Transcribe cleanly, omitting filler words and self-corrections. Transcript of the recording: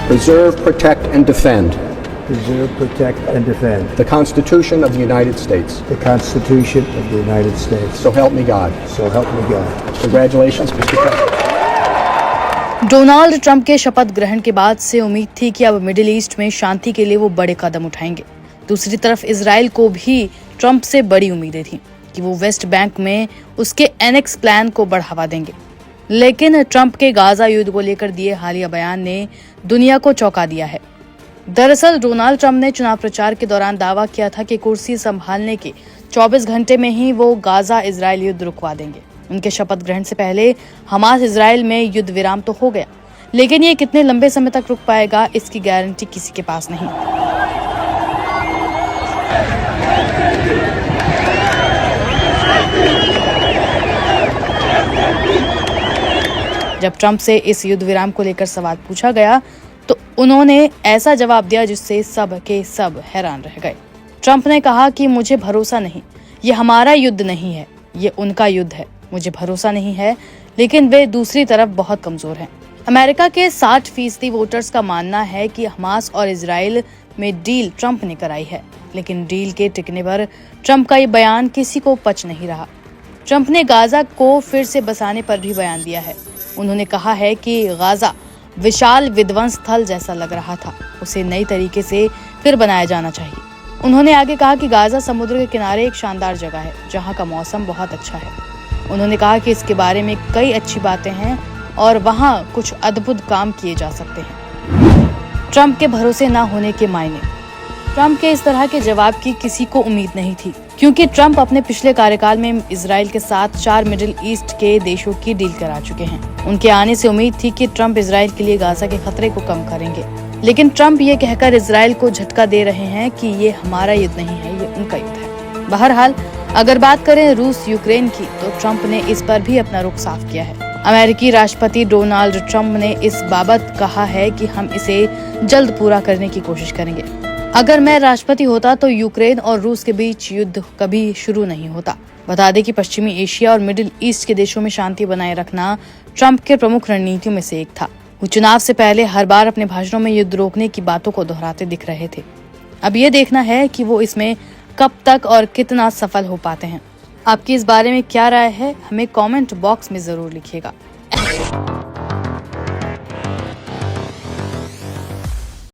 preserve, protect, and defend preserve, protect, and defend the Constitution of the United States. the Constitution of the United States. So help me God. So help me God. Congratulations, Mr. President. Donald Trump के शपथ ग्रहण के बाद से उम्मीद थी कि अब मिडिल ईस्ट में शांति के लिए वो बड़े कदम उठाएंगे। दूसरी तरफ इजराइल को भी ट्रंप से बड़ी उम्मीदें थीं कि वो वेस्ट बैंक में उसके एनेक्स प्लान को बढ़ावा देंगे। लेकिन ट्रंप के गाजा युद्ध को लेकर दिए हालिया बयान ने दुनिया को चौंका दिया है। दरअसल डोनाल्ड ट्रंप ने चुनाव प्रचार के दौरान दावा किया था कि कुर्सी संभालने के 24 घंटे में ही वो गाजा इजराइल युद्ध रुकवा देंगे। उनके शपथ ग्रहण से पहले हमास इजराइल में युद्ध विराम तो हो गया, लेकिन ये कितने लंबे समय तक रुक पाएगा इसकी गारंटी किसी के पास नहीं। जब ट्रंप से इस युद्ध विराम को लेकर सवाल पूछा गया तो उन्होंने ऐसा जवाब दिया जिससे सब के सब हैरान रह गए। ट्रंप ने कहा कि मुझे भरोसा नहीं, ये हमारा युद्ध नहीं है, ये उनका युद्ध है। मुझे भरोसा नहीं है, लेकिन वे दूसरी तरफ बहुत कमजोर हैं। अमेरिका के 60% वोटर्स का मानना है कि हमास और इजराइल में डील ट्रंप ने कराई है, लेकिन डील के टिकने पर ट्रंप का ये बयान किसी को पच नहीं रहा। ट्रंप ने गाजा को फिर से बसाने पर भी बयान दिया है। उन्होंने कहा है कि गाजा विशाल विध्वंस स्थल जैसा लग रहा था, उसे नई तरीके से फिर बनाया जाना चाहिए। उन्होंने आगे कहा कि गाजा समुद्र के किनारे एक शानदार जगह है जहां का मौसम बहुत अच्छा है। उन्होंने कहा कि इसके बारे में कई अच्छी बातें हैं और वहां कुछ अद्भुत काम किए जा सकते हैं। ट्रंप के भरोसे न होने के मायने। ट्रंप के इस तरह के जवाब की किसी को उम्मीद नहीं थी, क्योंकि ट्रंप अपने पिछले कार्यकाल में इजराइल के साथ 4 मिडिल ईस्ट के देशों की डील करा चुके हैं। उनके आने से उम्मीद थी कि ट्रंप इजराइल के लिए गाजा के खतरे को कम करेंगे, लेकिन ट्रंप ये कहकर इजराइल को झटका दे रहे हैं कि ये हमारा युद्ध नहीं है, ये उनका युद्ध है। बहरहाल अगर बात करें रूस यूक्रेन की, तो ट्रंप ने इस पर भी अपना रुख साफ किया है। अमेरिकी राष्ट्रपति डोनाल्ड ट्रंप ने इस बाबत कहा है कि हम इसे जल्द पूरा करने की कोशिश करेंगे। अगर मैं राष्ट्रपति होता तो यूक्रेन और रूस के बीच युद्ध कभी शुरू नहीं होता। बता दें कि पश्चिमी एशिया और मिडिल ईस्ट के देशों में शांति बनाए रखना ट्रंप के प्रमुख रणनीतियों में से एक था। वो चुनाव से पहले हर बार अपने भाषणों में युद्ध रोकने की बातों को दोहराते दिख रहे थे। अब ये देखना है कि वो इसमें कब तक और कितना सफल हो पाते हैं। आपकी इस बारे में क्या राय है, हमें कमेंट बॉक्स में जरूर लिखिएगा।